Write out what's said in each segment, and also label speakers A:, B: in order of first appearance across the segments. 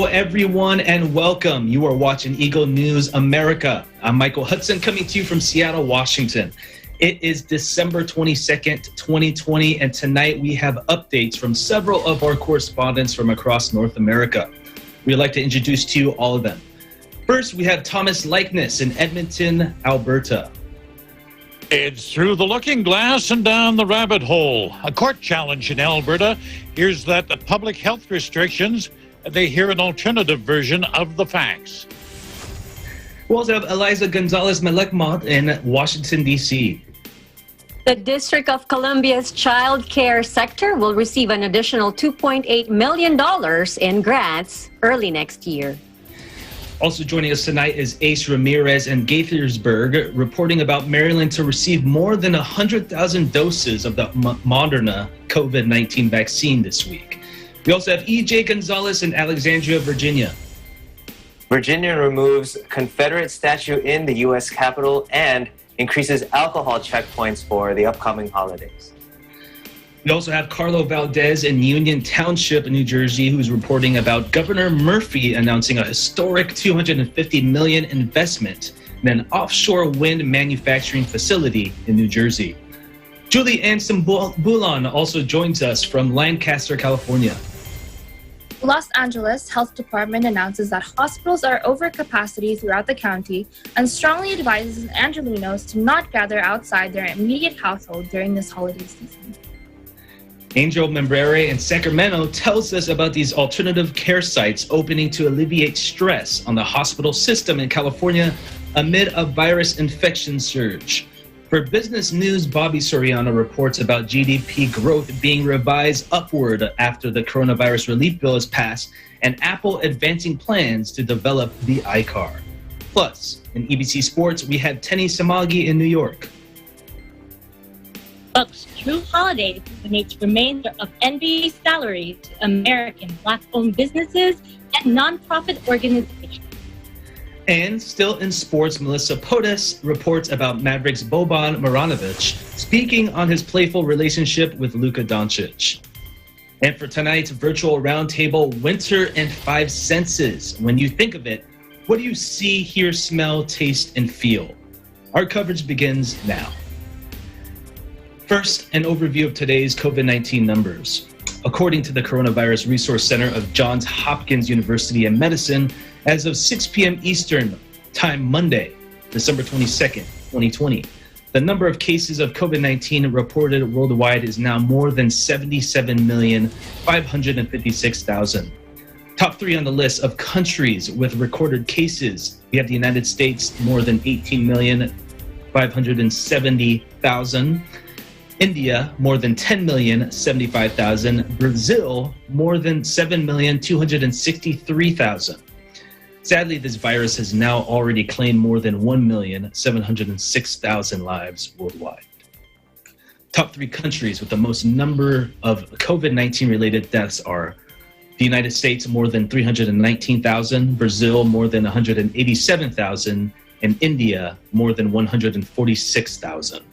A: Hello, everyone, and welcome. You are watching Eagle News America. I'm Michael Hudson, coming to you from Seattle, Washington. It is December 22nd, 2020, and tonight we have updates from several of our correspondents from across North America. We'd like to introduce to you all of them. First, we have Thomas Likeness in Edmonton, Alberta.
B: It's through the looking glass and down the rabbit hole. A court challenge in Alberta hears that the public health restrictions, they hear an alternative version of the facts.
A: We also have Eliza Gonzalez-Melekmont in Washington, D.C.
C: The District of Columbia's child care sector will receive an additional $2.8 million in grants early next year.
A: Also joining us tonight is Ace Ramirez in Gaithersburg, reporting about Maryland to receive more than 100,000 doses of the Moderna COVID-19 vaccine this week. We also have EJ Gonzalez in Alexandria, Virginia.
D: Virginia removes Confederate statue in the U.S. Capitol and increases alcohol checkpoints for the upcoming holidays.
A: We also have Carlo Valdez in Union Township, New Jersey, who's reporting about Governor Murphy announcing a historic $250 million investment in an offshore wind manufacturing facility in New Jersey. Julie Anson-Bulan also joins us from Lancaster, California.
E: Los Angeles Health Department announces that hospitals are over capacity throughout the county and strongly advises Angelenos to not gather outside their immediate household during this holiday season.
A: Angel Membrere in Sacramento tells us about these alternative care sites opening to alleviate stress on the hospital system in California amid a virus infection surge. For business news, Bobby Soriano reports about GDP growth being revised upward after the coronavirus relief bill is passed and Apple advancing plans to develop the iCar. Plus, in EBC Sports, we have Tenny Samagi in New York.
F: Bucks True Holiday donates remainder of NBA salary to American Black-owned businesses and nonprofit organizations.
A: And still in sports, Melissa Podes reports about Mavericks Boban Marjanovic speaking on his playful relationship with Luka Doncic. And for tonight's virtual roundtable, Winter and Five Senses. When you think of it, what do you see, hear, smell, taste, and feel? Our coverage begins now. First, an overview of today's COVID-19 numbers. According to the Coronavirus Resource Center of Johns Hopkins University in Medicine, as of 6 p.m. Eastern Time Monday, December 22nd, 2020, the number of cases of COVID-19 reported worldwide is now more than 77,556,000. Top three on the list of countries with recorded cases. We have the United States, more than 18,570,000. India, more than 10,075,000. Brazil, more than 7,263,000. Sadly, this virus has now already claimed more than 1,706,000 lives worldwide. Top three countries with the most number of COVID-19 related deaths are the United States, more than 319,000, Brazil, more than 187,000, and India, more than 146,000.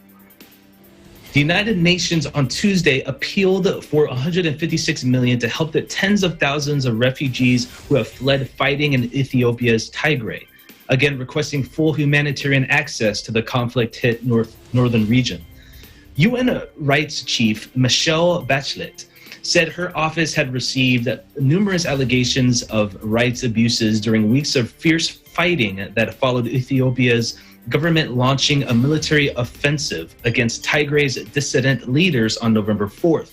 A: The United Nations on Tuesday appealed for $156 million to help the tens of thousands of refugees who have fled fighting in Ethiopia's Tigray, again requesting full humanitarian access to the conflict-hit northern region. UN Rights Chief Michelle Bachelet said her office had received numerous allegations of rights abuses during weeks of fierce fighting that followed Ethiopia's government launching a military offensive against Tigray's dissident leaders on November 4th.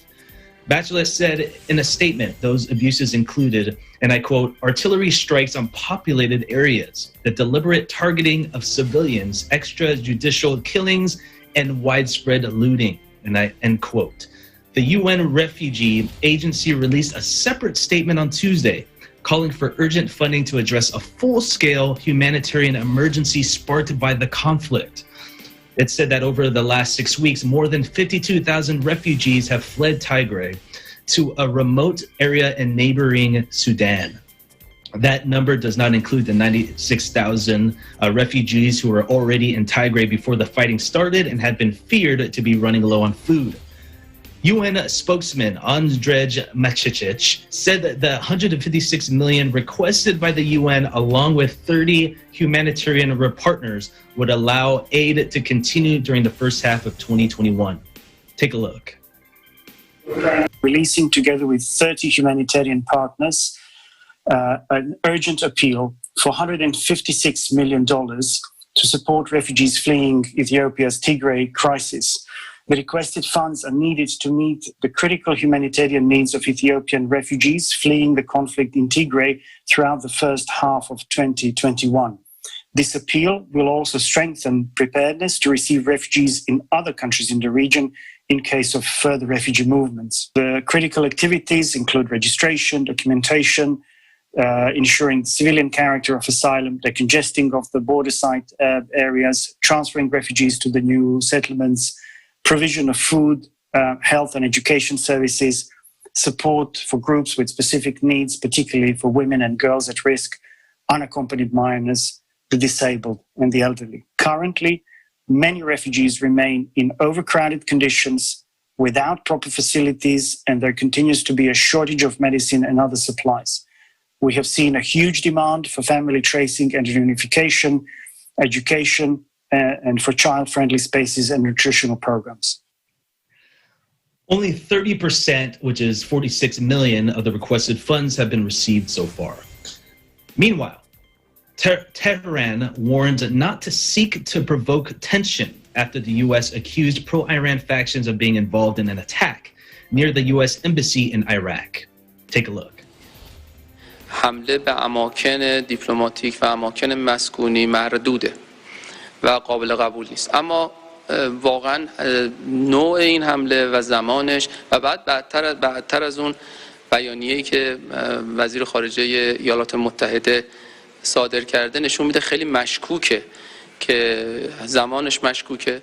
A: Bachelet said in a statement those abuses included, and I quote, artillery strikes on populated areas, the deliberate targeting of civilians, extrajudicial killings, and widespread looting, and I end quote. The UN Refugee Agency released a separate statement on Tuesday calling for urgent funding to address a full-scale humanitarian emergency sparked by the conflict. It said that over the last 6 weeks, more than 52,000 refugees have fled Tigray to a remote area in neighboring Sudan. That number does not include the 96,000 refugees who were already in Tigray before the fighting started and had been feared to be running low on food. UN spokesman Andrej Mahecic said that the $156 million requested by the UN, along with 30 humanitarian partners, would allow aid to continue during the first half of 2021. Take a look.
G: Releasing, together with 30 humanitarian partners, an urgent appeal for $156 million to support refugees fleeing Ethiopia's Tigray crisis. The requested funds are needed to meet the critical humanitarian needs of Ethiopian refugees fleeing the conflict in Tigray throughout the first half of 2021. This appeal will also strengthen preparedness to receive refugees in other countries in the region in case of further refugee movements. The critical activities include registration, documentation, ensuring the civilian character of asylum, decongesting of the border site areas, transferring refugees to the new settlements, provision of food, health and education services, support for groups with specific needs, particularly for women and girls at risk, unaccompanied minors, the disabled and the elderly. Currently, many refugees remain in overcrowded conditions without proper facilities, and there continues to be a shortage of medicine and other supplies. We have seen a huge demand for family tracing and reunification, education, and for child-friendly spaces and nutritional programs.
A: Only 30%, which is 46 million, of the requested funds have been received so far. Meanwhile, Tehran warned not to seek to provoke tension after the U.S. accused pro-Iran factions of being involved in an attack near the U.S. embassy in Iraq. Take a look.
H: حمله به اماکن دیپلماتیک و اماکن مسکونی مردوده و قابل قبول نیست، اما واقعا نوع این حمله و زمانش و بعد بعدتر از اون بیانیه‌ای که وزیر خارجه ایالات متحده صادر کرده نشون میده خیلی مشکوکه، که زمانش مشکوکه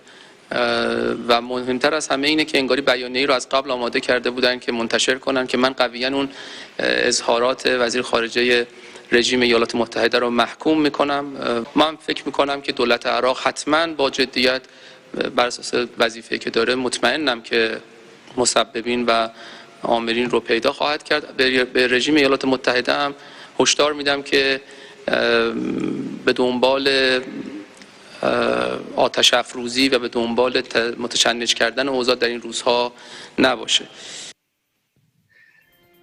H: و مهمتر از همه اینه که انگاری بیانیه‌ای رو از قبل آماده کرده بودن که منتشر کنن که من قویاً اون اظهارات وزیر خارجه رژیم ایالات متحده رو محکوم میکنم. من فکر میکنم که دولت عراق حتماً با جدیت بر اساس وظیفه‌ای که داره مطمئنم که مسببین و عاملین رو پیدا خواهد کرد. به رژیم ایالات متحده هم هشدار میدم که به دنبال آتش افروزی و به دنبال متشنج کردن اوضاع در این روزها نباشه.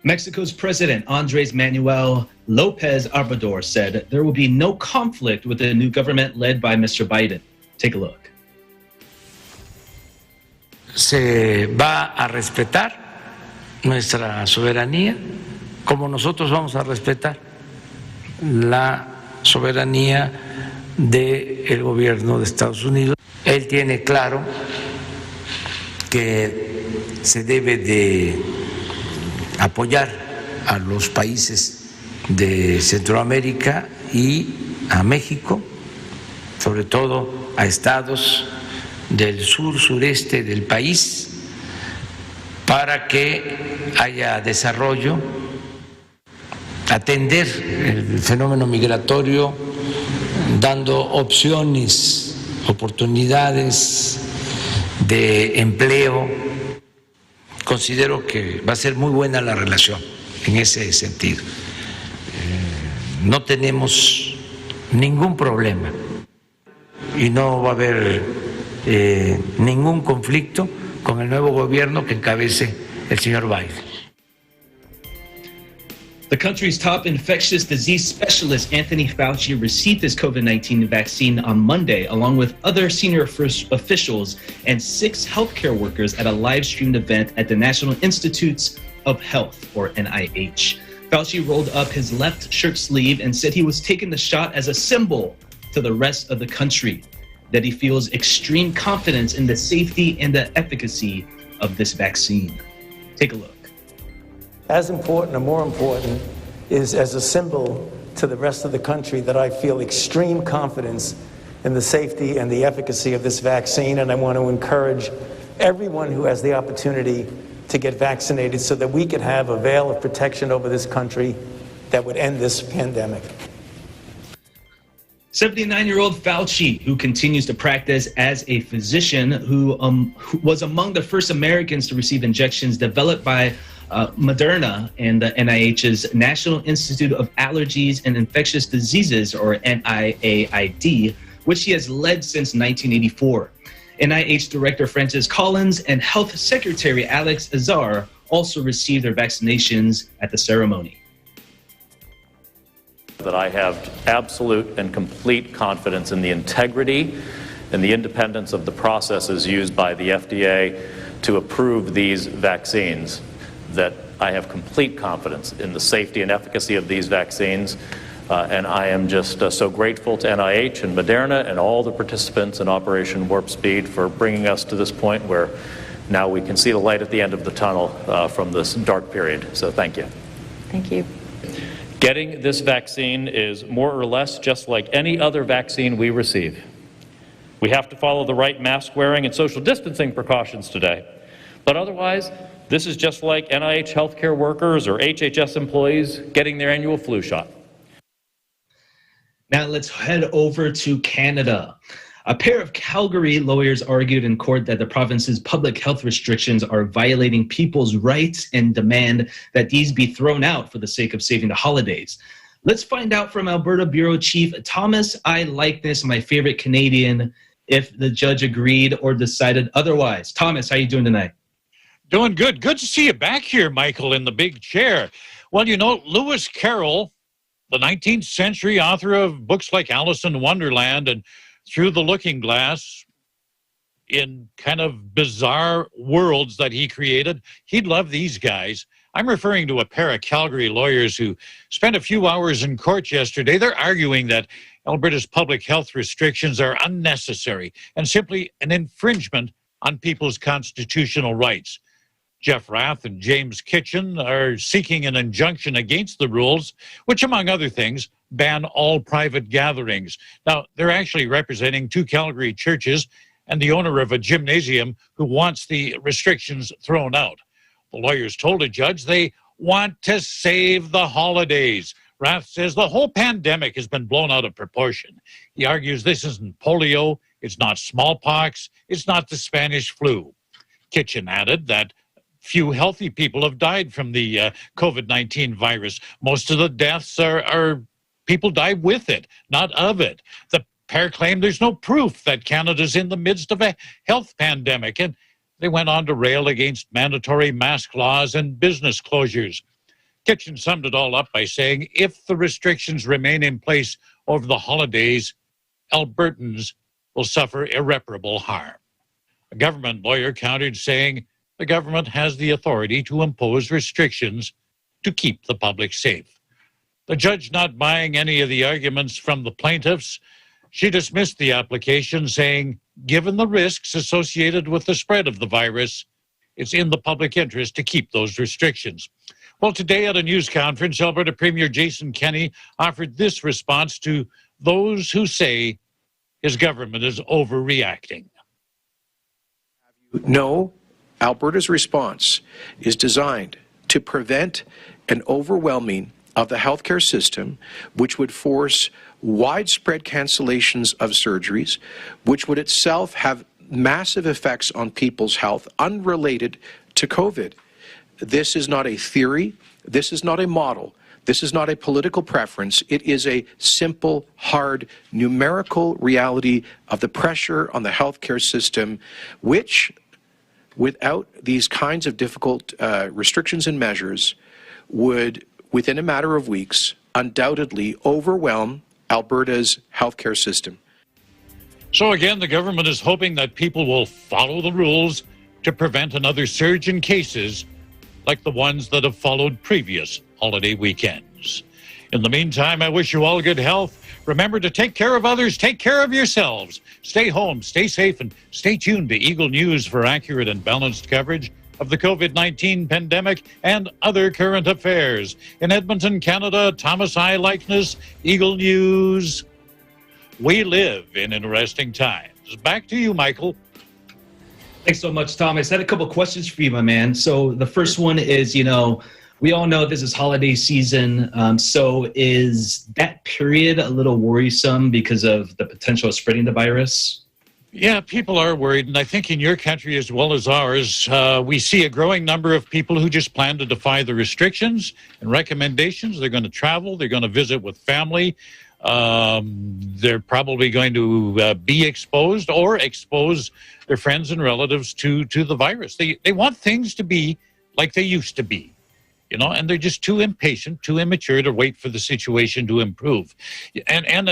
A: Mexico's President Andrés Manuel López Obrador said there will be no conflict with the new government led by Mr. Biden. Take a look.
I: Se va a respetar nuestra soberanía, como nosotros vamos a respetar la soberanía del gobierno de Estados Unidos. Él tiene claro que se debe de apoyar a los países de Centroamérica y a México, sobre todo a estados del sur-sureste del país, para que haya desarrollo, atender el fenómeno migratorio, dando opciones, oportunidades de empleo. Considero que va a ser muy buena la relación en ese sentido. No tenemos ningún problema y no va a haber ningún conflicto con el nuevo gobierno que encabece el señor Biden.
A: The country's top infectious disease specialist, Anthony Fauci, received his COVID-19 vaccine on Monday, along with other senior officials and 6 healthcare workers at a live-streamed event at the National Institutes of Health, or NIH. Fauci rolled up his left shirt sleeve and said he was taking the shot as a symbol to the rest of the country, that he feels extreme confidence in the safety and the efficacy of this vaccine. Take a look.
J: As important, or more important, is as a symbol to the rest of the country that I feel extreme confidence in the safety and the efficacy of this vaccine, and I want to encourage everyone who has the opportunity to get vaccinated so that we could have a veil of protection over this country that would end this pandemic.
A: 79-year-old Fauci, who continues to practice as a physician, who was among the first Americans to receive injections developed by Moderna and the NIH's National Institute of Allergies and Infectious Diseases, or NIAID, which he has led since 1984. NIH Director Francis Collins and Health Secretary Alex Azar also received their vaccinations at the ceremony.
K: That I have absolute and complete confidence in the integrity and the independence of the processes used by the FDA to approve these vaccines, that I have complete confidence in the safety and efficacy of these vaccines, and I am just so grateful to NIH and Moderna and all the participants in Operation Warp Speed for bringing us to this point where now we can see the light at the end of the tunnel from this dark period. So thank you.
C: Thank you.
K: Getting this vaccine is more or less just like any other vaccine we receive. We have to follow the right mask wearing and social distancing precautions today. But otherwise, this is just like NIH healthcare workers or HHS employees getting their annual flu shot.
A: Now let's head over to Canada. A pair of Calgary lawyers argued in court that the province's public health restrictions are violating people's rights and demand that these be thrown out for the sake of saving the holidays. Let's find out from Alberta Bureau Chief Thomas I. Likeness, my favorite Canadian, if the judge agreed or decided otherwise. Thomas, how are you doing tonight?
B: Doing good. Good to see you back here, Michael, in the big chair. Well, you know, Lewis Carroll, the 19th century author of books like Alice in Wonderland and Through the Looking Glass, in kind of bizarre worlds that he created, he'd love these guys. I'm referring to a pair of Calgary lawyers who spent a few hours in court yesterday. They're arguing that Alberta's public health restrictions are unnecessary and simply an infringement on people's constitutional rights. Jeff Rath and James Kitchen are seeking an injunction against the rules, which, among other things, ban all private gatherings. Now, they're actually representing two Calgary churches and the owner of a gymnasium who wants the restrictions thrown out. The lawyers told a judge they want to save the holidays. Rath says the whole pandemic has been blown out of proportion. He argues this isn't polio, it's not smallpox, it's not the Spanish flu. Kitchen added that few healthy people have died from the COVID-19 virus. Most of the deaths are people die with it, not of it. The pair claim there's no proof that Canada's in the midst of a health pandemic, and they went on to rail against mandatory mask laws and business closures. Kitchen summed it all up by saying, if the restrictions remain in place over the holidays, Albertans will suffer irreparable harm. A government lawyer countered, saying the government has the authority to impose restrictions to keep the public safe. The judge not buying any of the arguments from the plaintiffs, she dismissed the application, saying, given the risks associated with the spread of the virus, it's in the public interest to keep those restrictions. Well, today at a news conference, Alberta Premier Jason Kenney offered this response to those who say his government is overreacting.
L: No, Alberta's response is designed to prevent an overwhelming of the healthcare system, which would force widespread cancellations of surgeries, which would itself have massive effects on people's health unrelated to COVID. This is not a theory. This is not a model. This is not a political preference. It is a simple, hard, numerical reality of the pressure on the healthcare system, which, without these kinds of difficult restrictions and measures, would, within a matter of weeks, undoubtedly overwhelm Alberta's healthcare system.
B: So again, the government is hoping that people will follow the rules to prevent another surge in cases like the ones that have followed previous holiday weekends. In the meantime, I wish you all good health. Remember to take care of others, take care of yourselves. Stay home, stay safe, and stay tuned to Eagle News for accurate and balanced coverage of the COVID-19 pandemic and other current affairs. In Edmonton, Canada, Thomas I. Likeness, Eagle News. We live in interesting times. Back to you, Michael.
A: Thanks so much, Thomas. I had a couple questions for you, my man. So the first one is, We all know this is holiday season. So is that period a little worrisome because of the potential of spreading the virus?
B: Yeah, people are worried. And I think in your country as well as ours, we see a growing number of people who just plan to defy the restrictions and recommendations. They're going to travel. They're going to visit with family. They're probably going to be exposed or expose their friends and relatives to the virus. They want things to be like they used to be. You know, and they're just too impatient, too immature to wait for the situation to improve. And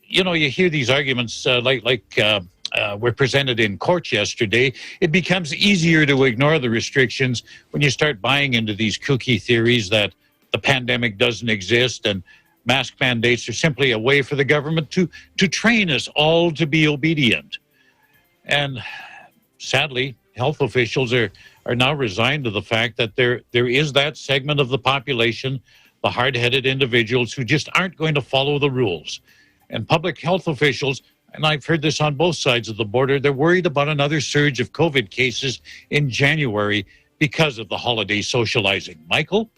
B: you know, you hear these arguments were presented in court yesterday. It becomes easier to ignore the restrictions when you start buying into these kooky theories that the pandemic doesn't exist and mask mandates are simply a way for the government to train us all to be obedient. And sadly, health officials are now resigned to the fact that there is that segment of the population, the hard-headed individuals who just aren't going to follow the rules. And public health officials, and I've heard this on both sides of the border, they're worried about another surge of COVID cases in January because of the holiday socializing. Michael?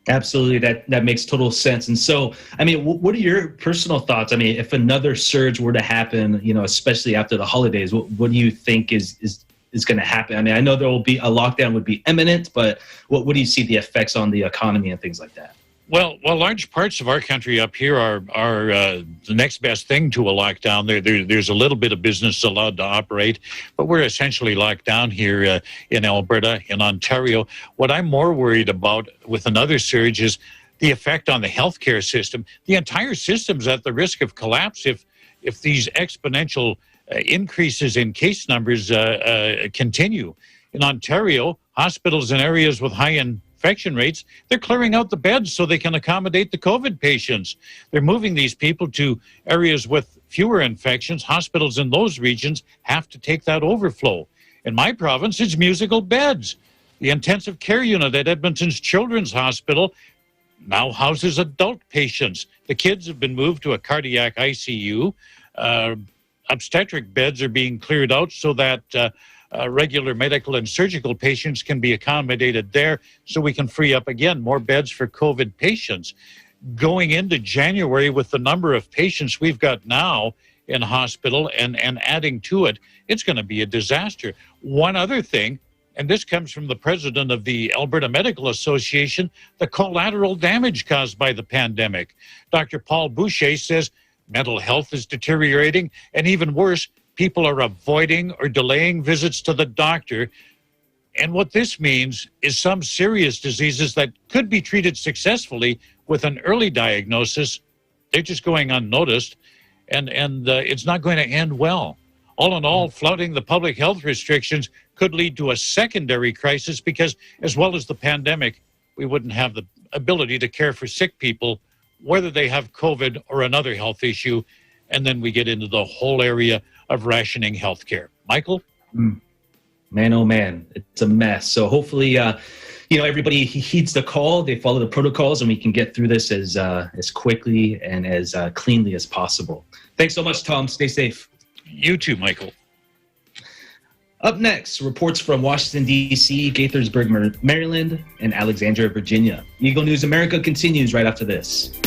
A: Absolutely, that makes total sense. And so, I mean, what are your personal thoughts? I mean, if another surge were to happen, you know, especially after the holidays, what do you think is going to happen? I mean, I know there will be a lockdown would be imminent, but what do you see the effects on the economy and things like that?
B: Well, large parts of our country up here are the next best thing to a lockdown. There's a little bit of business allowed to operate, but we're essentially locked down here in Alberta, in Ontario. What I'm more worried about with another surge is the effect on the healthcare system. The entire system's at the risk of collapse if these exponential increases in case numbers continue. In Ontario, hospitals in areas with high infection rates, they're clearing out the beds so they can accommodate the COVID patients. They're moving these people to areas with fewer infections. Hospitals in those regions have to take that overflow. In my province, it's musical beds. The intensive care unit at Edmonton's Children's Hospital now houses adult patients. The kids have been moved to a cardiac ICU. Obstetric beds are being cleared out so that regular medical and surgical patients can be accommodated there, so we can free up, again, more beds for COVID patients. Going into January with the number of patients we've got now in hospital and adding to it, it's going to be a disaster. One other thing, and this comes from the president of the Alberta Medical Association, the collateral damage caused by the pandemic. Dr. Paul Boucher says mental health is deteriorating, and even worse, people are avoiding or delaying visits to the doctor. And what this means is some serious diseases that could be treated successfully with an early diagnosis, they're just going unnoticed, and it's not going to end well. All in all, flouting the public health restrictions could lead to a secondary crisis because, as well as the pandemic, we wouldn't have the ability to care for sick people, whether they have COVID or another health issue, and then we get into the whole area of rationing healthcare. Michael?
A: Man, oh man, it's a mess. So hopefully, everybody heeds the call, they follow the protocols, and we can get through this as quickly and as cleanly as possible. Thanks so much, Tom. Stay safe.
B: You too, Michael.
A: Up next, reports from Washington, D.C., Gaithersburg, Maryland, and Alexandria, Virginia. Eagle News America continues right after this.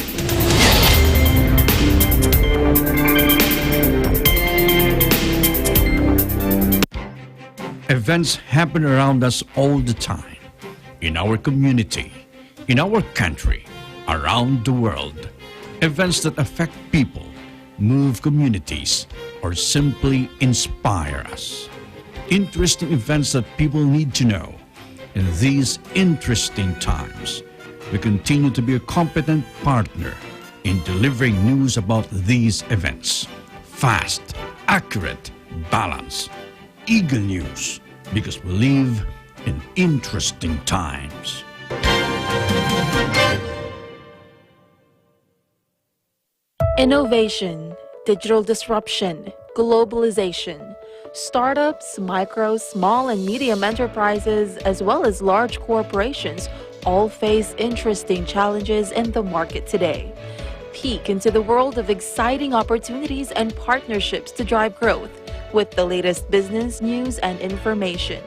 M: Events happen around us all the time, in our community, in our country, around the world. Events that affect people, move communities, or simply inspire us. Interesting events that people need to know. In these interesting times, we continue to be a competent partner in delivering news about these events. Fast, accurate, balanced. Eagle News, because we live in interesting times.
N: Innovation, digital disruption, globalization. Startups, micro, small, and medium enterprises, as well as large corporations, all face interesting challenges in the market today. Peek into the world of exciting opportunities and partnerships to drive growth with the latest business news and information.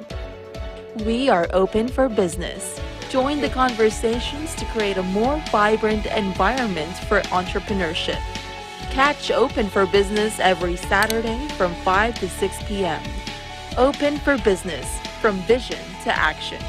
N: We are open for business. Join the conversations to create a more vibrant environment for entrepreneurship. Catch Open for Business every Saturday from 5 to 6 p.m. Open for Business, from vision to action.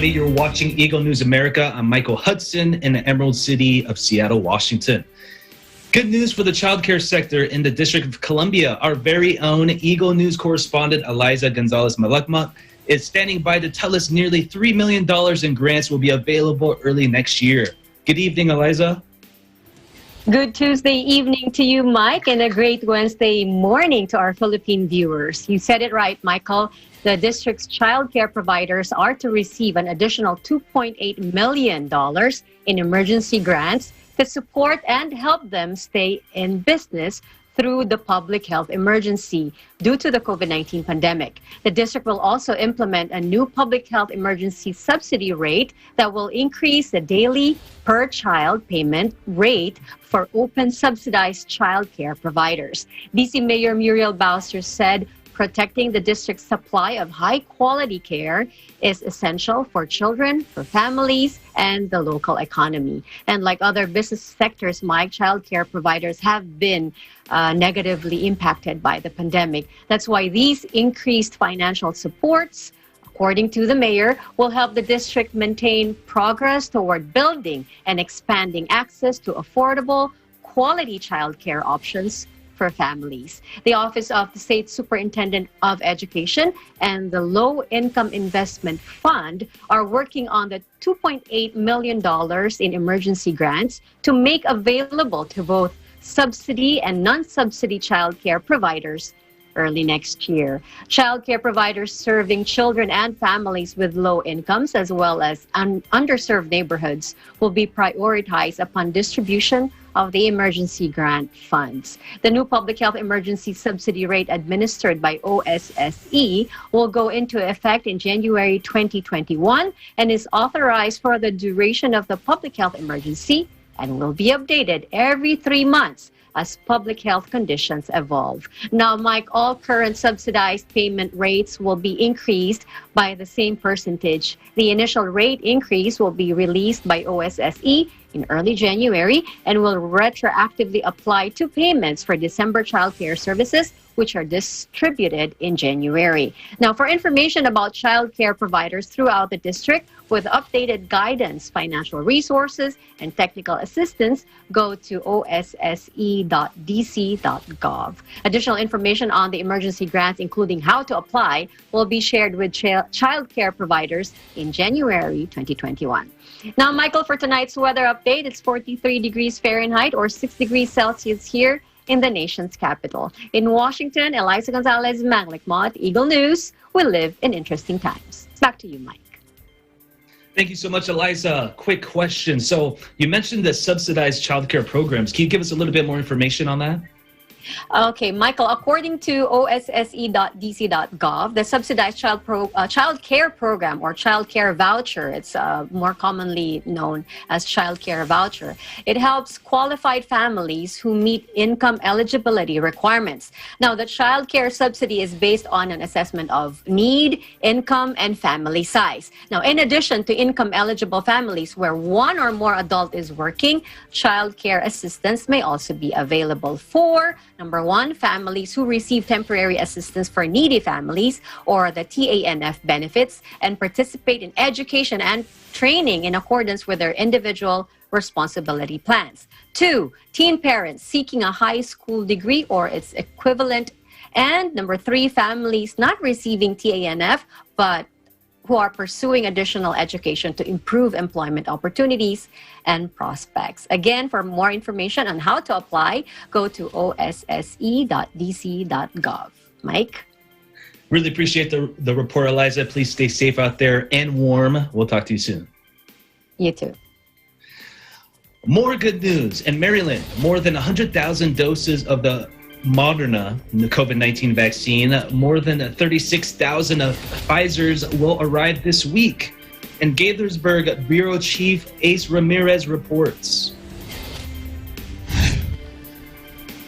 A: You're watching Eagle News America. I'm Michael Hudson in the Emerald City of Seattle, Washington. Good news for the childcare sector in the District of Columbia. Our very own Eagle News correspondent, Eliza Gonzalez-Malakma, is standing by to tell us nearly $3 million in grants will be available early next year. Good evening, Eliza.
C: Good Tuesday evening to you, Mike, and a great Wednesday morning to our Philippine viewers. You said it right, Michael. The district's child care providers are to receive an additional $2.8 million in emergency grants to support and help them stay in business through the public health emergency due to the COVID-19 pandemic. The district will also implement a new public health emergency subsidy rate that will increase the daily per child payment rate for open subsidized child care providers. DC Mayor Muriel Bowser said protecting the district's supply of high-quality care is essential for children, for families, and the local economy. And like other business sectors, Mike, child care providers have been negatively impacted by the pandemic. That's why these increased financial supports, according to the mayor, will help the district maintain progress toward building and expanding access to affordable, quality child care options for families. The Office of the State Superintendent of Education and the Low Income Investment Fund are working on the $2.8 million in emergency grants to make available to both subsidy and non-subsidy child care providers early next year. Child care providers serving children and families with low incomes as well as underserved neighborhoods will be prioritized upon distribution of the emergency grant funds. The new public health emergency subsidy rate administered by OSSE will go into effect in January 2021 and is authorized for the duration of the public health emergency and will be updated every 3 months as public health conditions evolve. Now, Mike, all current subsidized payment rates will be increased by the same percentage. The initial rate increase will be released by OSSE in early January and will retroactively apply to payments for December child care services, which are distributed in January. Now, for information about child care providers throughout the district with updated guidance, financial resources, and technical assistance, go to osse.dc.gov. Additional information on the emergency grants, including how to apply, will be shared with child care providers in January 2021. Now, Michael, for tonight's weather update, it's 43 degrees Fahrenheit or 6 degrees Celsius here in the nation's capital. In Washington, Eliza Gonzalez-Malakma at Eagle News. We live in interesting times. Back to you, Mike.
A: Thank you so much, Eliza. Quick question. So you mentioned the subsidized childcare programs. Can you give us a little bit more information on that?
C: Okay, Michael, according to osse.dc.gov, the subsidized child care program or child care voucher, it's more commonly known as child care voucher. It helps qualified families who meet income eligibility requirements. Now, the child care subsidy is based on an assessment of need, income, and family size. Now, in addition to income eligible families where one or more adult is working, child care assistance may also be available for Number 1, families who receive temporary assistance for needy families, or the TANF benefits, and participate in education and training in accordance with their individual responsibility plans. 2, teen parents seeking a high school degree or its equivalent. And number 3, families not receiving TANF but who are pursuing additional education to improve employment opportunities and prospects. Again, for more information on how to apply, go to osse.dc.gov. Mike?
A: Really appreciate the report, Eliza. Please stay safe out there and warm. We'll talk to you soon.
C: You too.
A: More good news. In Maryland, more than 100,000 doses of the Moderna, the COVID-19 vaccine, more than 36,000 of Pfizer's will arrive this week. And Gaithersburg Bureau Chief Ace Ramirez reports.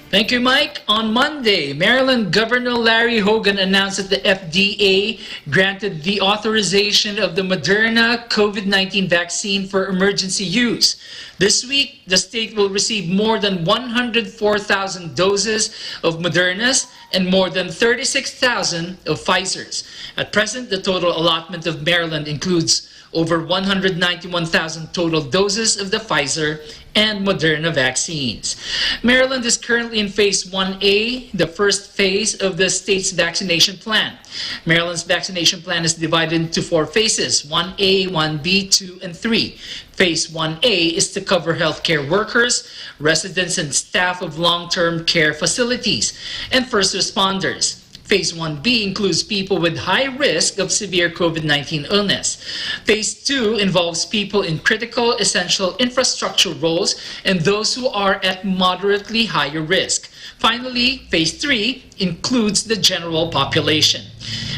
O: Thank you, Mike. On Monday, Maryland Governor Larry Hogan announced that the FDA granted the authorization of the Moderna COVID-19 vaccine for emergency use. This week, the state will receive more than 104,000 doses of Moderna's and more than 36,000 of Pfizer's. At present, the total allotment of Maryland includes over 191,000 total doses of the Pfizer and Moderna vaccines. Maryland is currently in Phase 1A, the first phase of the state's vaccination plan. Maryland's vaccination plan is divided into 4 phases, 1A, 1B, 2, and 3. Phase 1A is to cover healthcare workers, residents and staff of long-term care facilities, and first responders. Phase 1B includes people with high risk of severe COVID-19 illness. Phase 2 involves people in critical essential infrastructure roles and those who are at moderately higher risk. Finally, Phase 3 includes the general population.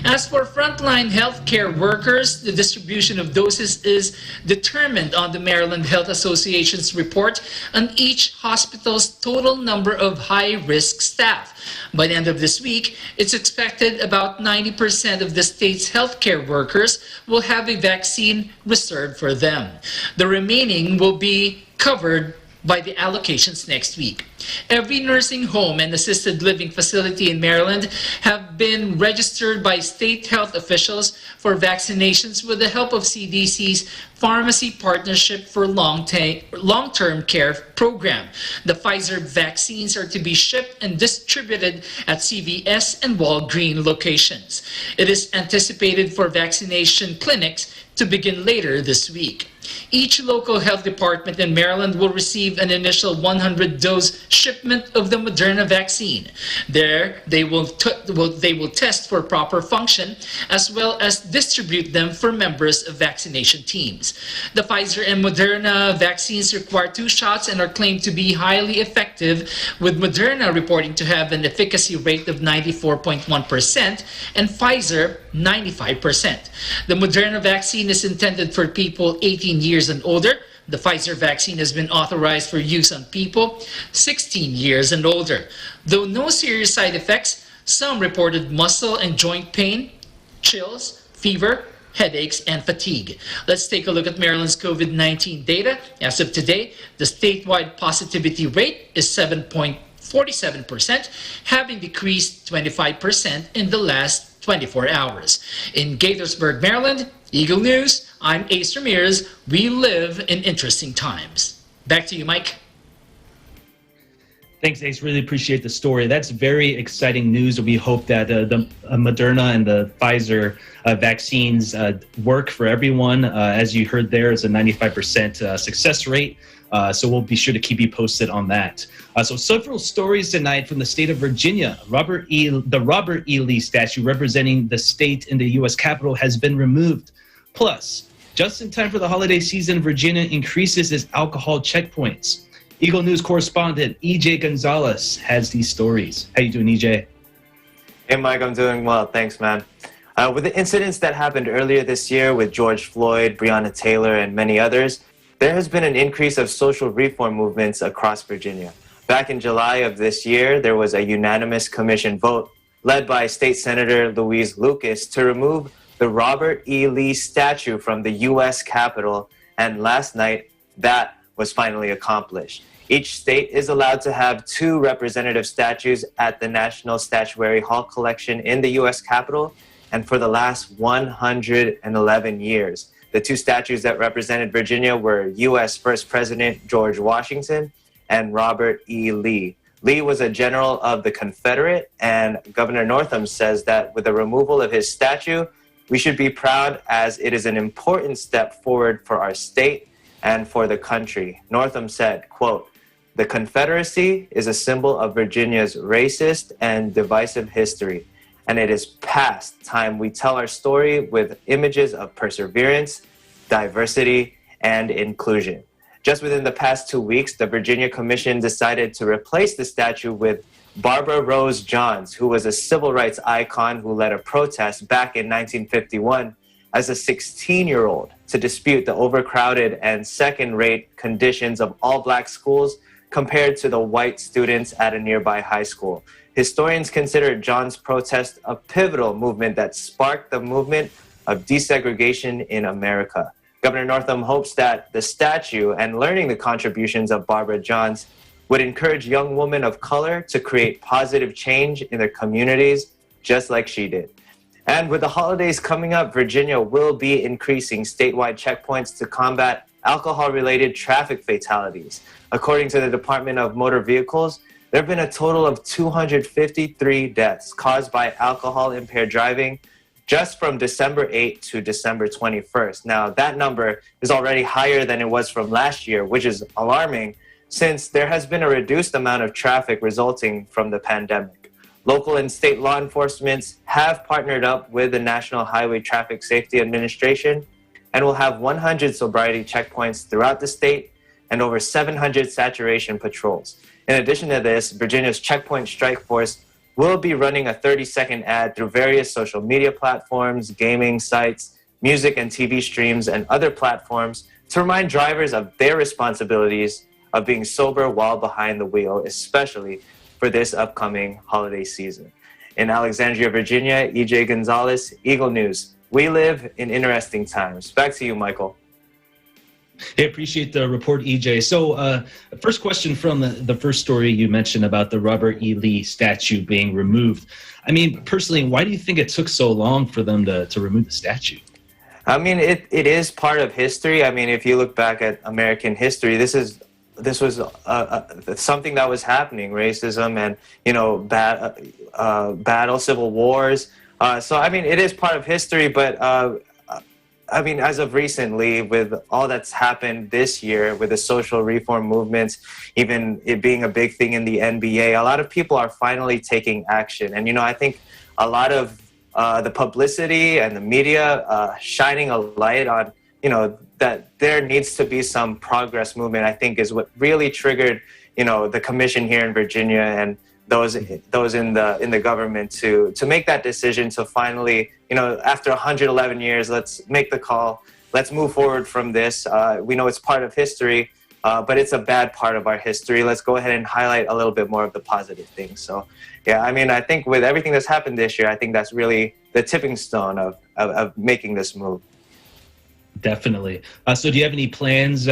O: As for frontline healthcare workers, the distribution of doses is determined on the Maryland Health Association's report on each hospital's total number of high-risk staff. By the end of this week, it's expected about 90% of the state's healthcare workers will have a vaccine reserved for them. The remaining will be covered by the allocations next week. Every nursing home and assisted living facility in Maryland have been registered by state health officials for vaccinations with the help of CDC's Pharmacy Partnership for Long-Term Care program. The Pfizer vaccines are to be shipped and distributed at CVS and Walgreens locations. It is anticipated for vaccination clinics to begin later this week. Each local health department in Maryland will receive an initial 100-dose shipment of the Moderna vaccine. There, they will test for proper function as well as distribute them for members of vaccination teams. The Pfizer and Moderna vaccines require 2 shots and are claimed to be highly effective, with Moderna reporting to have an efficacy rate of 94.1% and Pfizer 95%. The Moderna vaccine is intended for people 18 years and older. The Pfizer vaccine has been authorized for use on people 16 years and older. Though no serious side effects, some reported muscle and joint pain, chills, fever, headaches, and fatigue. Let's take a look at Maryland's COVID-19 data. As of today, the statewide positivity rate is 7.47%, having decreased 25% in the last 24 hours. In Gaithersburg, Maryland, Eagle News, I'm Ace Ramirez. We live in interesting times. Back to you, Mike.
A: Thanks, Ace. Really appreciate the story. That's very exciting news. We hope that the Moderna and the Pfizer vaccines work for everyone. As you heard, there is a 95% success rate. So we'll be sure to keep you posted on that. So several stories tonight from the state of Virginia. The Robert E. Lee statue representing the state in the U.S. Capitol has been removed. Plus, just in time for the holiday season, Virginia increases its alcohol checkpoints. Eagle News correspondent EJ Gonzalez has these stories. How you doing, EJ?
D: Hey, Mike, I'm doing well. Thanks, man. With the incidents that happened earlier this year with George Floyd, Breonna Taylor, and many others, there has been an increase of social reform movements across Virginia. Back in July of this year, there was a unanimous commission vote led by State Senator Louise Lucas to remove the Robert E. Lee statue from the U.S. Capitol, and last night, that was finally accomplished. Each state is allowed to have 2 representative statues at the National Statuary Hall collection in the U.S. Capitol, and for the last 111 years. The 2 statues that represented Virginia were U.S. First President George Washington and Robert E. Lee. Lee was a general of the Confederate, and Governor Northam says that with the removal of his statue, we should be proud as it is an important step forward for our state and for the country. Northam said, quote, "The Confederacy is a symbol of Virginia's racist and divisive history, and it is past time we tell our story with images of perseverance, diversity, and inclusion." Just within the past 2 weeks, the Virginia Commission decided to replace the statue with Barbara Rose Johns, who was a civil rights icon who led a protest back in 1951 as a 16-year-old to dispute the overcrowded and second-rate conditions of all Black schools compared to the white students at a nearby high school. Historians consider John's protest a pivotal movement that sparked the movement of desegregation in America. Governor Northam hopes that the statue and learning the contributions of Barbara Johns would encourage young women of color to create positive change in their communities, just like she did. And with the holidays coming up, Virginia will be increasing statewide checkpoints to combat alcohol-related traffic fatalities. According to the Department of Motor Vehicles, there have been a total of 253 deaths caused by alcohol-impaired driving just from December 8th to December 21st. Now, that number is already higher than it was from last year, which is alarming since there has been a reduced amount of traffic resulting from the pandemic. Local and state law enforcement have partnered up with the National Highway Traffic Safety Administration and will have 100 sobriety checkpoints throughout the state and over 700 saturation patrols. In addition to this, Virginia's Checkpoint Strike Force will be running a 30-second ad through various social media platforms, gaming sites, music and TV streams, and other platforms to remind drivers of their responsibilities of being sober while behind the wheel, especially for this upcoming holiday season. In Alexandria, Virginia, EJ Gonzalez, Eagle News. We live in interesting times. Back to you, Michael.
A: I appreciate the report, EJ. So first question from the first story you mentioned about the Robert E. Lee statue being removed. I mean, personally, why do you think it took so long for them to remove the statue?
D: I mean, it is part of history. I mean, if you look back at American history, this was something that was happening, racism and, battle, civil wars. So, I mean, it is part of history, but I mean, as of recently, with all that's happened this year, with the social reform movements, even it being a big thing in the NBA, a lot of people are finally taking action. And, I think a lot of the publicity and the media shining a light on, that there needs to be some progress movement, I think, is what really triggered, the commission here in Virginia and those in the government to make that decision to finally, after 111 years, let's make the call. Let's move forward from this. We know it's part of history, but it's a bad part of our history. Let's go ahead and highlight a little bit more of the positive things. So, yeah, I mean, I think with everything that's happened this year, I think that's really the tipping stone of making this move.
A: Definitely. So do you have any plans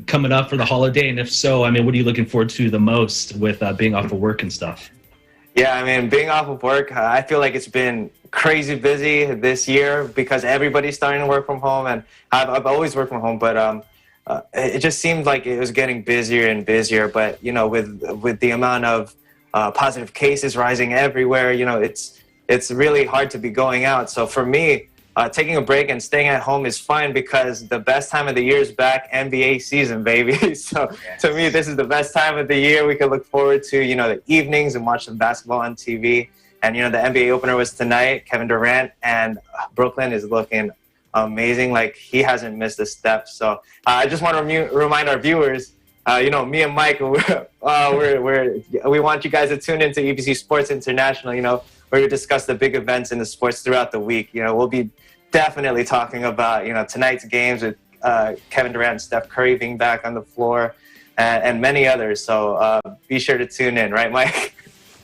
A: coming up for the holiday? And if so, I mean, what are you looking forward to the most with being off of work and stuff?
D: Yeah, I mean, being off of work, I feel like it's been crazy busy this year because everybody's starting to work from home. And I've always worked from home, but it just seemed like it was getting busier and busier. But, with the amount of positive cases rising everywhere, it's really hard to be going out. So for me, taking a break and staying at home is fine because the best time of the year is back, NBA season, baby. So to me, this is the best time of the year. We can look forward to, the evenings and watch some basketball on TV. And, the NBA opener was tonight. Kevin Durant and Brooklyn is looking amazing. Like, he hasn't missed a step. So I just want to remind our viewers, me and Mike, we want you guys to tune into EBC Sports International, where we discuss the big events in the sports throughout the week. We'll be definitely talking about, tonight's games with Kevin Durant and Steph Curry being back on the floor and many others. So be sure to tune in, right, Mike?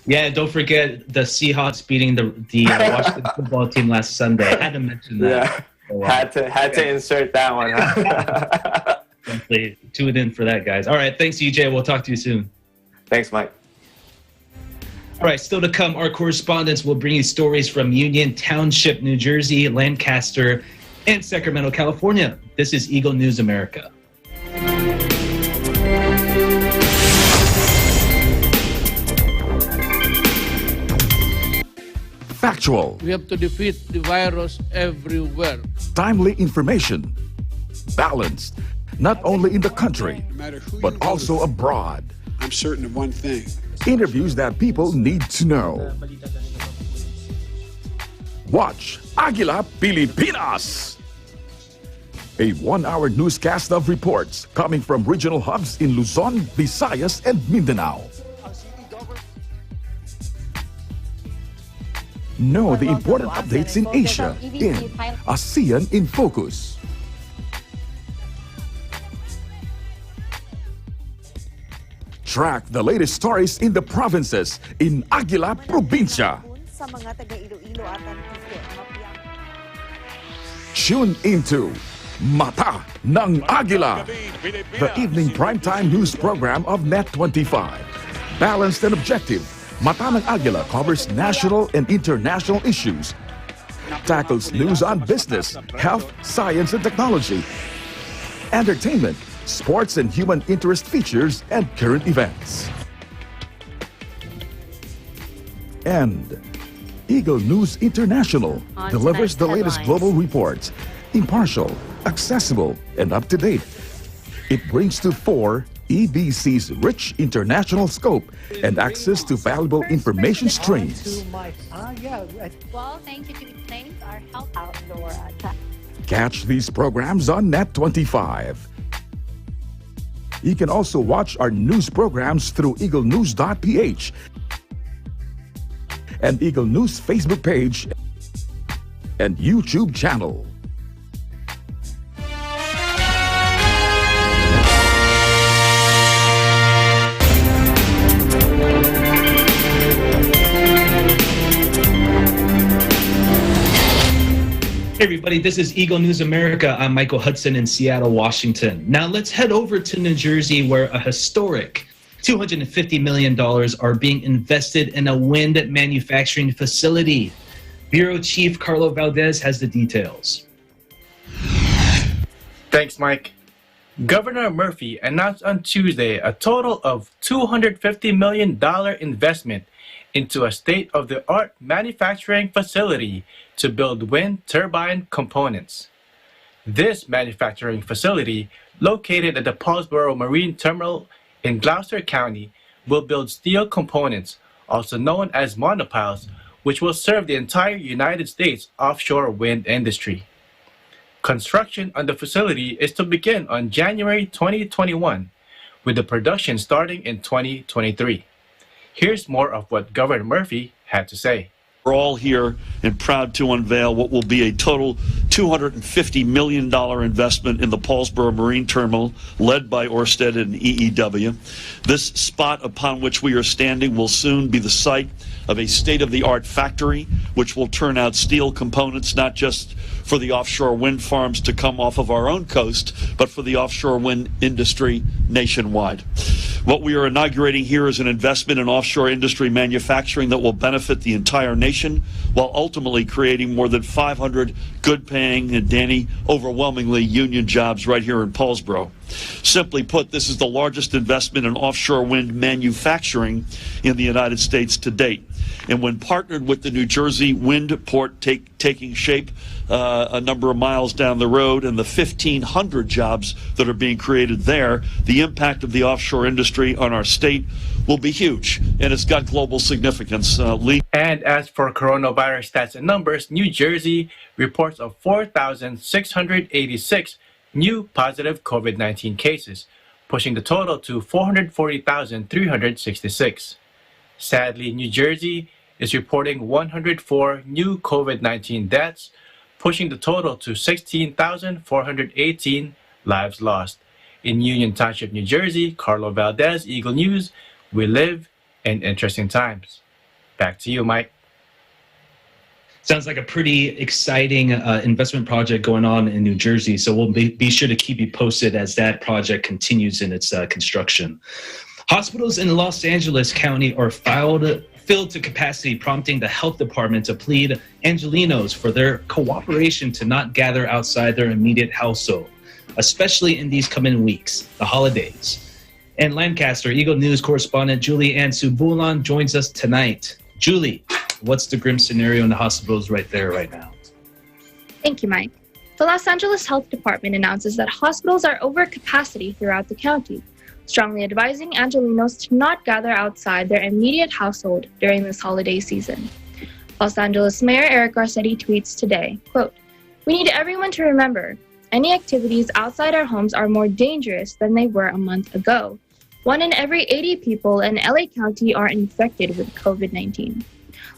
A: Yeah, don't forget the Seahawks beating the Washington football team last Sunday. I had to mention that.
D: Yeah, had to insert that one. Huh?
A: Definitely tune in for that, guys. All right, thanks, EJ. We'll talk to you soon.
D: Thanks, Mike.
A: All right, still to come, our correspondents will bring you stories from Union Township, New Jersey, Lancaster, and Sacramento, California. This is Eagle News America.
P: Factual.
Q: We have to defeat the virus everywhere.
P: Timely information. Balanced, not only in the country, but also abroad.
R: I'm certain of one thing.
P: Interviews that people need to know. Watch Aguila Pilipinas, a 1-hour newscast of reports coming from regional hubs in Luzon, Visayas, and Mindanao. Know the important updates in Asia in ASEAN in Focus. Track the latest stories in the provinces in Aguila Provincia. Tune into Mata ng Aguila, the evening primetime news program of Net25. Balanced and objective, Mata ng Aguila covers national and international issues, tackles news on business, health, science and technology, entertainment, sports and human interest features, and current events. And Eagle News International delivers the latest global reports, impartial, accessible, and up-to-date. It brings to fore EBC's rich international scope and access to valuable information streams.
S: Well, thank you to explain our health outdoor.
P: Catch these programs on Net25. You can also watch our news programs through eaglenews.ph and Eagle News Facebook page and YouTube channel.
A: Hey everybody, this is Eagle News America. I'm Michael Hudson in Seattle, Washington. Now let's head over to New Jersey, where a historic $250 million are being invested in a wind manufacturing facility. Bureau Chief Carlo Valdez has the details.
T: Thanks, Mike. Governor Murphy announced on Tuesday a total of $250 million investment into a state-of-the-art manufacturing facility to build wind turbine components. This manufacturing facility, located at the Paulsboro Marine Terminal in Gloucester County, will build steel components, also known as monopiles, which will serve the entire United States offshore wind industry. Construction on the facility is to begin on January 2021, with the production starting in 2023. Here's more of what Governor Murphy had to say.
U: We're all here and proud to unveil what will be a total $250 million investment in the Paulsboro Marine Terminal, led by Ørsted and EEW. This spot upon which we are standing will soon be the site of a state-of-the-art factory, which will turn out steel components not just for the offshore wind farms to come off of our own coast, but for the offshore wind industry nationwide. What we are inaugurating here is an investment in offshore industry manufacturing that will benefit the entire nation, while ultimately creating more than 500 good-paying and, Danny, overwhelmingly union jobs right here in Paulsboro. Simply put, this is the largest investment in offshore wind manufacturing in the United States to date. And when partnered with the New Jersey wind port taking shape a number of miles down the road, and the 1,500 jobs that are being created there, the impact of the offshore industry on our state will be huge, and it's got global significance.
T: And as for coronavirus stats and numbers, New Jersey reports of 4,686 new positive COVID-19 cases, pushing the total to 440,366. Sadly, New Jersey is reporting 104 new COVID-19 deaths, pushing the total to 16,418 lives lost. In Union Township, New Jersey, Carlo Valdez, Eagle News. We live in interesting times. Back to you, Mike.
A: Sounds like a pretty exciting investment project going on in New Jersey. So we'll be sure to keep you posted as that project continues in its construction. Hospitals in Los Angeles County are filled to capacity, prompting the health department to plead Angelenos for their cooperation to not gather outside their immediate household, especially in these coming weeks, the holidays. And Lancaster Eagle News correspondent Julie Ann Subulan joins us tonight. Julie, what's the grim scenario in the hospitals right there right now?
E: Thank you, Mike. The Los Angeles Health Department announces that hospitals are over capacity throughout the county, strongly advising Angelenos to not gather outside their immediate household during this holiday season. Los Angeles Mayor Eric Garcetti tweets today, quote, "We need everyone to remember, any activities outside our homes are more dangerous than they were a month ago. 1 in every 80 people in LA County are infected with COVID-19.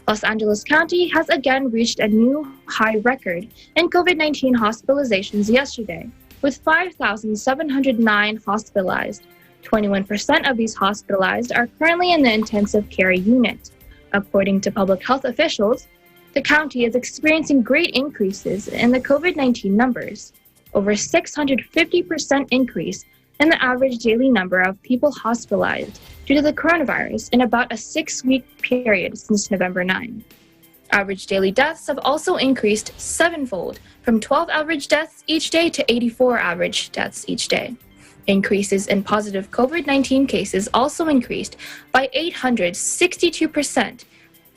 E: Los Angeles County has again reached a new high record in COVID-19 hospitalizations yesterday, with 5,709 hospitalized. 21% of these hospitalized are currently in the intensive care unit. According to public health officials, the county is experiencing great increases in the COVID-19 numbers, over 650% increase in the average daily number of people hospitalized due to the coronavirus in about a 6-week period since November 9. Average daily deaths have also increased 7-fold, from 12 average deaths each day to 84 average deaths each day. Increases in positive COVID-19 cases also increased by 862%.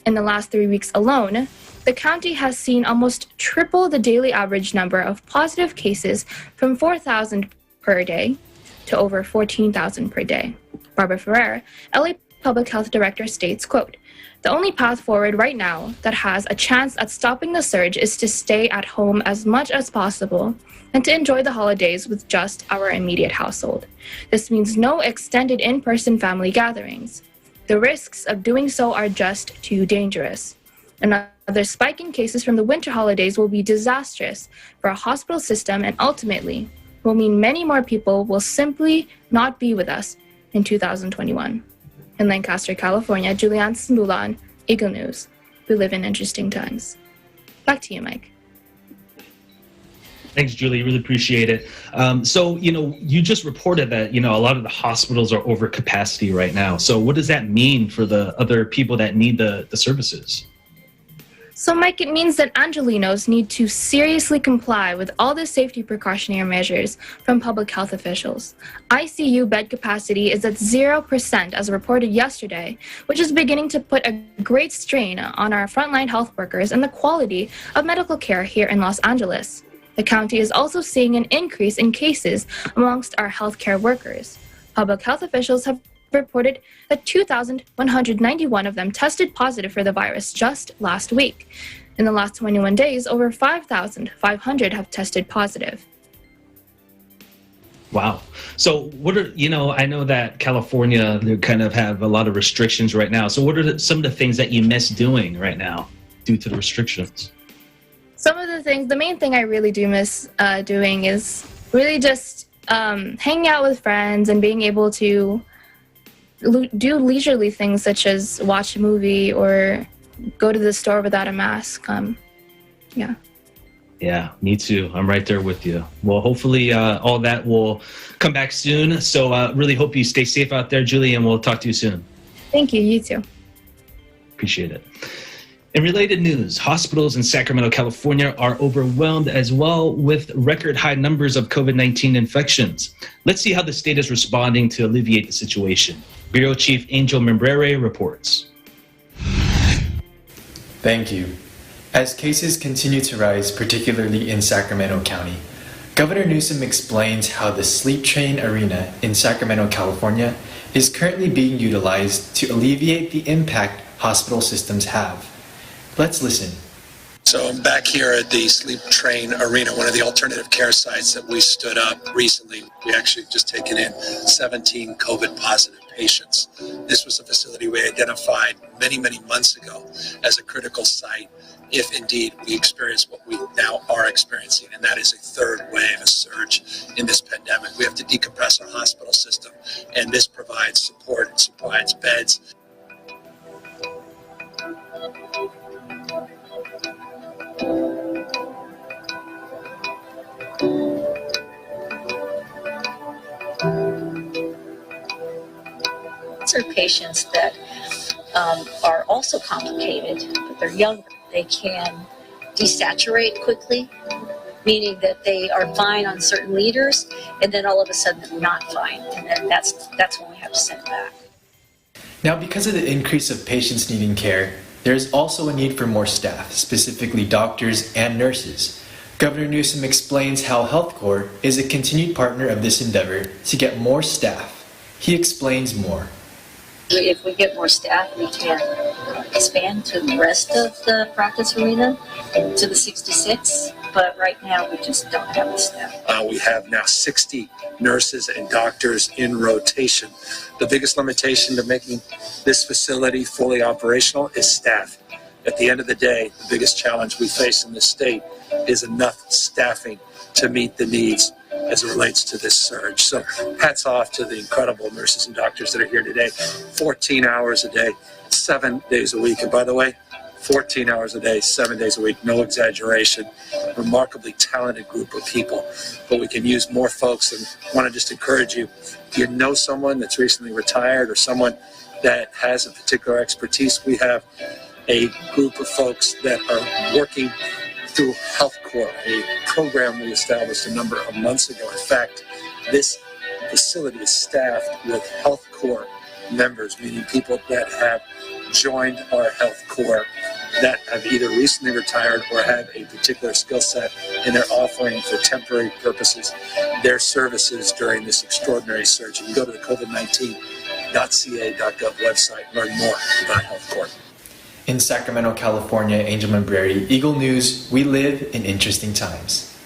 E: In the last 3 weeks alone, the county has seen almost triple the daily average number of positive cases from 4,000 per day to over 14,000 per day. Barbara Ferrer, LA Public Health Director, states, quote, "The only path forward right now that has a chance at stopping the surge is to stay at home as much as possible and to enjoy the holidays with just our immediate household. This means no extended in-person family gatherings. The risks of doing so are just too dangerous. Another spike in cases from the winter holidays will be disastrous for our hospital system and ultimately will mean many more people will simply not be with us in 2021. In Lancaster, California, Julianne Smbulan, Eagle News. We live in interesting times. Back to you, Mike.
A: Thanks, Julie. Really appreciate it. So, you just reported that, a lot of the hospitals are over capacity right now. So what does that mean for the other people that need the services?
E: So, Mike, it means that Angelenos need to seriously comply with all the safety precautionary measures from public health officials. ICU bed capacity is at 0% as reported yesterday, which is beginning to put a great strain on our frontline health workers and the quality of medical care here in Los Angeles. The county is also seeing an increase in cases amongst our healthcare workers. Public health officials have reported that 2,191 of them tested positive for the virus just last week. In the last 21 days, over 5,500 have tested positive.
A: Wow. So what are, I know that California, they kind of have a lot of restrictions right now. So what are some of the things that you miss doing right now due to the restrictions?
E: Some of the things, the main thing I really do miss doing is really just hanging out with friends and being able to do leisurely things such as watch a movie or go to the store without a mask. Yeah.
A: Yeah, me too. I'm right there with you. Well, hopefully all that will come back soon. So really hope you stay safe out there, Julie, and we'll talk to you soon.
E: Thank you. You too.
A: Appreciate it. In related news, hospitals in Sacramento, California are overwhelmed as well with record high numbers of COVID-19 infections. Let's see how the state is responding to alleviate the situation. Bureau Chief Angel Membrere reports.
R: Thank you. As cases continue to rise, particularly in Sacramento County, Governor Newsom explains how the Sleep Train Arena in Sacramento, California is currently being utilized to alleviate the impact hospital systems have. Let's listen.
V: So I'm back here at the Sleep Train Arena, one of the alternative care sites that we stood up recently. We actually just taken in 17 COVID positive patients. This was a facility we identified many, many months ago as a critical site if indeed we experience what we now are experiencing, and that is a third wave, a surge in this pandemic. We have to decompress our hospital system, and this provides support, it provides beds.
F: for patients that are also complicated, but they're younger. They can desaturate quickly, meaning that they are fine on certain liters, and then all of a sudden they're not fine, and then that's when we have to send back.
R: Now, because of the increase of patients needing care, there is also a need for more staff, specifically doctors and nurses. Governor Newsom explains how Health Corps is a continued partner of this endeavor to get more staff. He explains more.
F: If we get more staff, we can expand to the rest of the practice arena and to the 66, but right now we just don't have the staff.
V: We have now 60 nurses and doctors in rotation. The biggest limitation to making this facility fully operational is staff. At the end of the day, the biggest challenge we face in this state is enough staffing to meet the needs as it relates to this surge. So hats off to the incredible nurses and doctors that are here today. 14 hours a day, 7 days a week. And by the way, 14 hours a day, 7 days a week, no exaggeration. Remarkably talented group of people. But we can use more folks, and want to just encourage you, if you know someone that's recently retired or someone that has a particular expertise, we have a group of folks that are working through Health Corps, a program we established a number of months ago. In fact, this facility is staffed with Health Corps members, meaning people that have joined our Health Corps that have either recently retired or have a particular skill set, and they're offering for temporary purposes their services during this extraordinary surge. You can go to the covid19.ca.gov website and learn more about Health Corps.
R: In Sacramento, California, Angel Mambreri, Eagle News, we live in interesting times.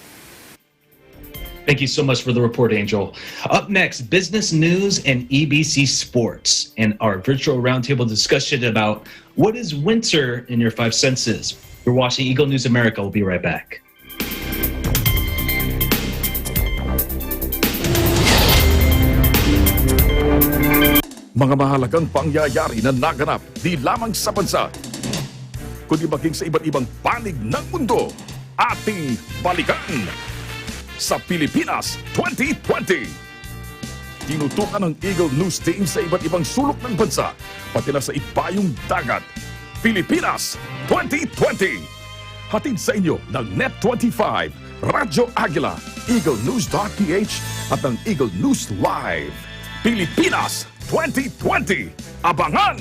A: Thank you so much for the report, Angel. Up next, business news and EBC sports, and our virtual roundtable discussion about what is winter in your five senses. You're watching Eagle News America. We'll be right back.
P: Mga mahalagang pangyayari na naganap di lamang sa bansa, kundi maging sa iba't ibang panig ng mundo, ating balikan sa Pilipinas 2020. Tinutukan ng Eagle News Team sa iba't ibang sulok ng bansa, pati na sa ipayong dagat. Pilipinas 2020. Hatid sa inyo ng Net25, Radyo Agila, Eagle News.ph at ng Eagle News Live. Pilipinas 2020. Abangan!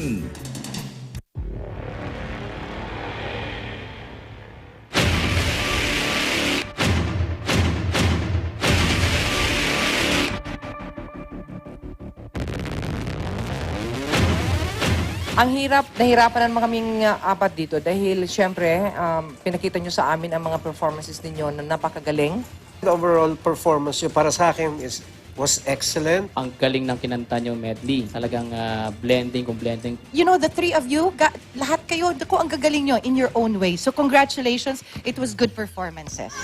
G: Ang nahirapan naman kaming apat dito dahil syempre pinakita nyo sa amin ang mga performances ninyo na napakagaling.
W: The overall performance nyo para sa akin was excellent.
X: Ang galing ng kinanta nyo medley. Talagang blending.
Y: You know, the three of you, lahat kayo, ang gagaling nyo in your own way. So congratulations, it was good performances.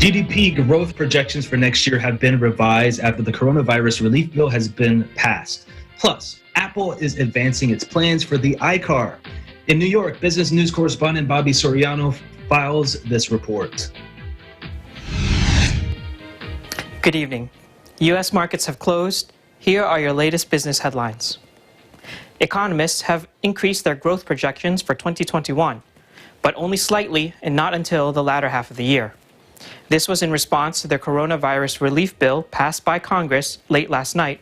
A: GDP growth projections for next year have been revised after the coronavirus relief bill has been passed. Plus, Apple is advancing its plans for the iCar. In New York, business news correspondent Bobby Soriano files this report.
Z: Good evening. U.S. markets have closed. Here are your latest business headlines.
H: Economists have increased their growth projections for 2021, but only slightly and not until the latter half of the year. This was in response to the coronavirus relief bill passed by Congress late last night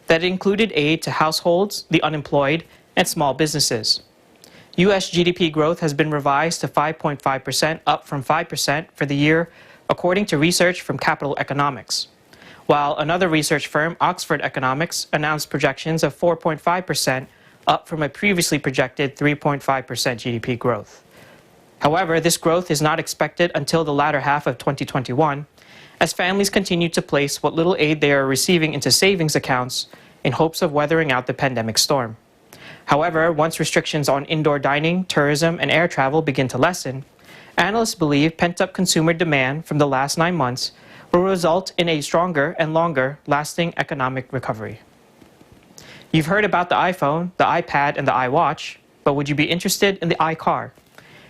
H: that included aid to households, the unemployed, and small businesses. U.S. GDP growth has been revised to 5.5%, up from 5% for the year, according to research from Capital Economics, while another research firm, Oxford Economics, announced projections of 4.5%, up from a previously projected 3.5% GDP growth. However, this growth is not expected until the latter half of 2021, as families continue to place what little aid they are receiving into savings accounts in hopes of weathering out the pandemic storm. However, once restrictions on indoor dining, tourism, and air travel begin to lessen, analysts believe pent-up consumer demand from the last 9 months will result in a stronger and longer-lasting economic recovery. You've heard about the iPhone, the iPad, and the iWatch, but would you be interested in the iCar?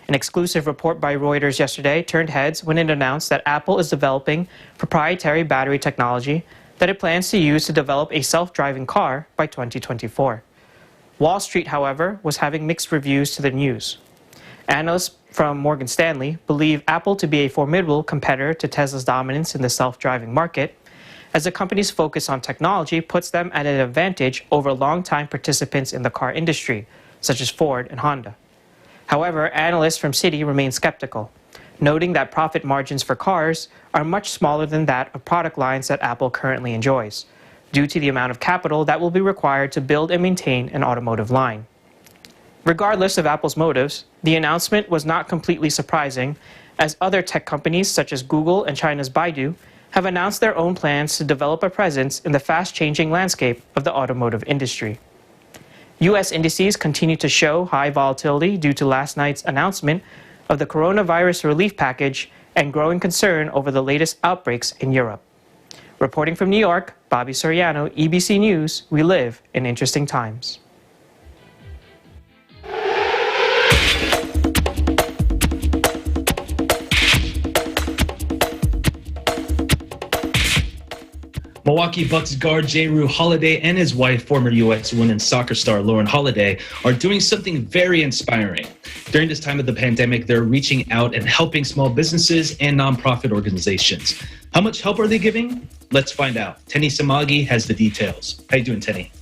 H: An exclusive report by Reuters yesterday turned heads when it announced that Apple is developing proprietary battery technology that it plans to use to develop a self-driving car by 2024. Wall Street, however, was having mixed reviews to the news. Analysts from Morgan Stanley believe Apple to be a formidable competitor to Tesla's dominance in the self-driving market, as the company's focus on technology puts them at an advantage over longtime participants in the car industry, such as Ford and Honda. However, analysts from Citi remain skeptical, noting that profit margins for cars are much smaller than that of product lines that Apple currently enjoys, due to the amount of capital that will be required to build and maintain an automotive line. Regardless of Apple's motives, the announcement was not completely surprising, as other tech companies such as Google and China's Baidu have announced their own plans to develop a presence in the fast-changing landscape of the automotive industry. U.S. indices continue to show high volatility due to last night's announcement of the coronavirus relief package and growing concern over the latest outbreaks in Europe. Reporting from New York, Bobby Soriano, EBC News, we live in interesting times.
A: Milwaukee Bucks guard Jrue Holiday and his wife, former U.S. women's soccer star Lauren Holiday, are doing something very inspiring. During this time of the pandemic, they're reaching out and helping small businesses and nonprofit organizations. How much help are they giving? Let's find out. Tenny Samagi has the details. How you doing, Tenny?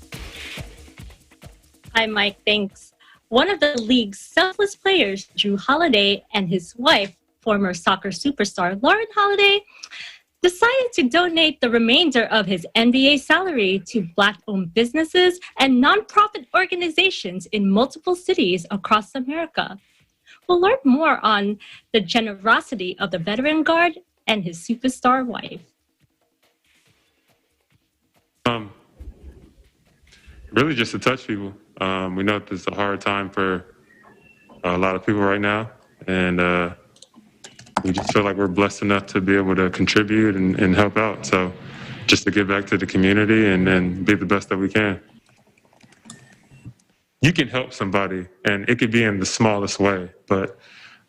I: Hi, Mike. Thanks. One of the league's selfless players, Jrue Holiday, and his wife, former soccer superstar Lauren Holiday, decided to donate the remainder of his NBA salary to Black-owned businesses and nonprofit organizations in multiple cities across America. We'll learn more on the generosity of the veteran guard and his superstar wife.
J: Really just to touch people. We know that it's a hard time for a lot of people right now, and we just feel like we're blessed enough to be able to contribute and help out. So just to give back to the community and be the best that we can. You can help somebody, and it could be in the smallest way, but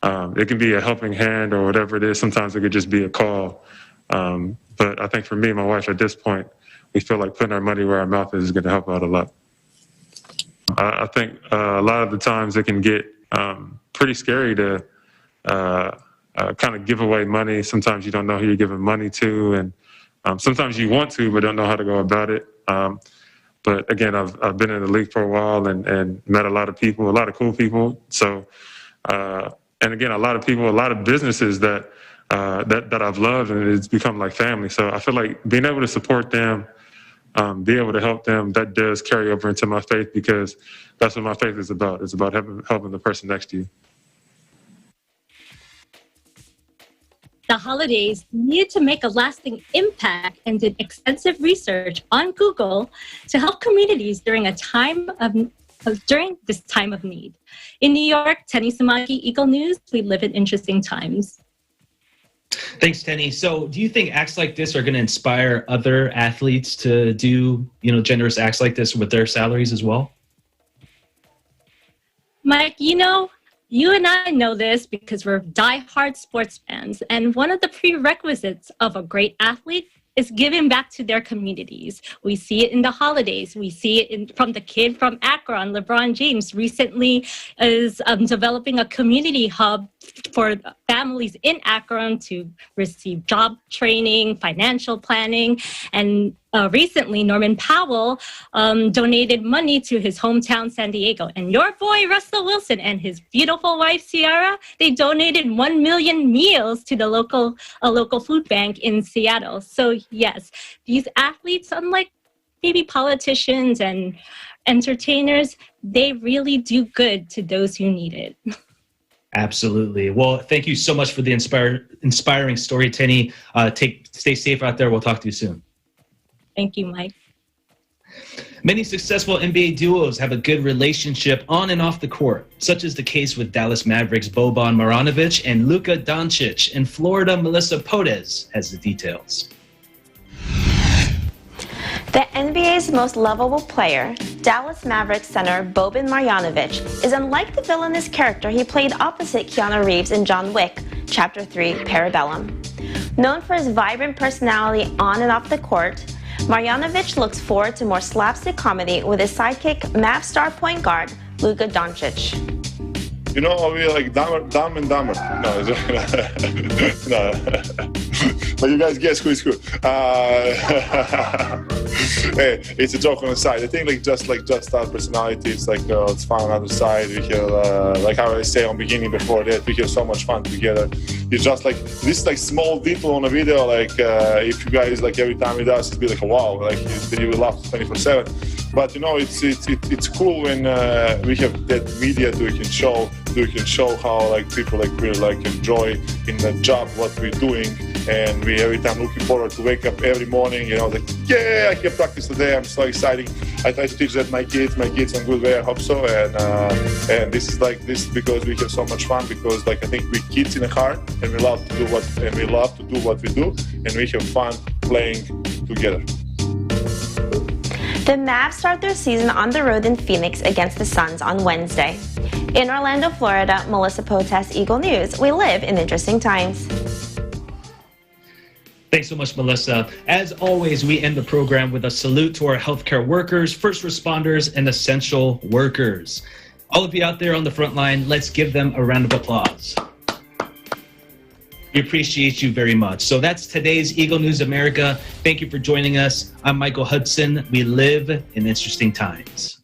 J: it can be a helping hand or whatever it is. Sometimes it could just be a call. But I think for me and my wife at this point, we feel like putting our money where our mouth is going to help out a lot. I think a lot of the times it can get pretty scary to kind of give away money. Sometimes you don't know who you're giving money to, and sometimes you want to but don't know how to go about it. But again, I've been in the league for a while and met a lot of people, a lot of cool people. So, and again, a lot of people, a lot of businesses that I've loved, and it's become like family. So I feel like being able to support them, be able to help them, that does carry over into my faith, because that's what my faith is about. It's about helping the person next to you.
I: The Holidays needed to make a lasting impact and did extensive research on Google to help communities during this time of need. In New York, Tenny Samaki, Eagle News, we live in interesting times.
A: Thanks, Tenny. So do you think acts like this are going to inspire other athletes to do, generous acts like this with their salaries as well?
I: Mike, you and I know this because we're diehard sports fans, and one of the prerequisites of a great athlete is giving back to their communities. We see it in the holidays. We see it from the kid from Akron, LeBron James, recently is developing a community hub for families in Akron to receive job training, financial planning, and recently Norman Powell donated money to his hometown, San Diego. And your boy, Russell Wilson, and his beautiful wife, Ciara, they donated 1 million meals to the local food bank in Seattle. So yes, these athletes, unlike maybe politicians and entertainers, they really do good to those who need it.
A: Absolutely. Well, thank you so much for the inspiring story, Tenny. Stay safe out there. We'll talk to you soon.
I: Thank you, Mike.
A: Many successful NBA duos have a good relationship on and off the court, such as the case with Dallas Mavericks' Boban Marjanovic and Luka Doncic. And Florida Melissa Podez has the details.
B: The NBA's most lovable player, Dallas Mavericks center Boban Marjanovic, is unlike the villainous character he played opposite Keanu Reeves in John Wick, Chapter 3, Parabellum. Known for his vibrant personality on and off the court, Marjanovic looks forward to more slapstick comedy with his sidekick, Mavs star point guard Luka Doncic.
K: You know, we like Dumb and Dumber. No, no. But you guys guess who is who. Hey, it's a joke on the side. I think just our personality, it's like it's fun on the other side. We have like how I say on beginning before that, we have so much fun together. It's just like this like small detail on a video. Like if you guys like every time it does, it'd be like a wow. Like you will laugh 24/7. But you know, it's cool when we have that media we can show how like people like really like enjoy in the job what we're doing, and we every time looking forward to wake up every morning. You know, like yeah, I can practice today. I'm so exciting. I try to teach that my kids in good way. I hope so. And this is like this because we have so much fun because like I think we kids in the heart and we love to do what we do, and we have fun playing together.
B: The Mavs start their season on the road in Phoenix against the Suns on Wednesday. In Orlando, Florida, Melissa Potas, Eagle News. We live in interesting times.
A: Thanks so much, Melissa. As always, we end the program with a salute to our healthcare workers, first responders, and essential workers. All of you out there on the front line, let's give them a round of applause. We appreciate you very much. So that's today's Eagle News America. Thank you for joining us. I'm Michael Hudson. We live in interesting times.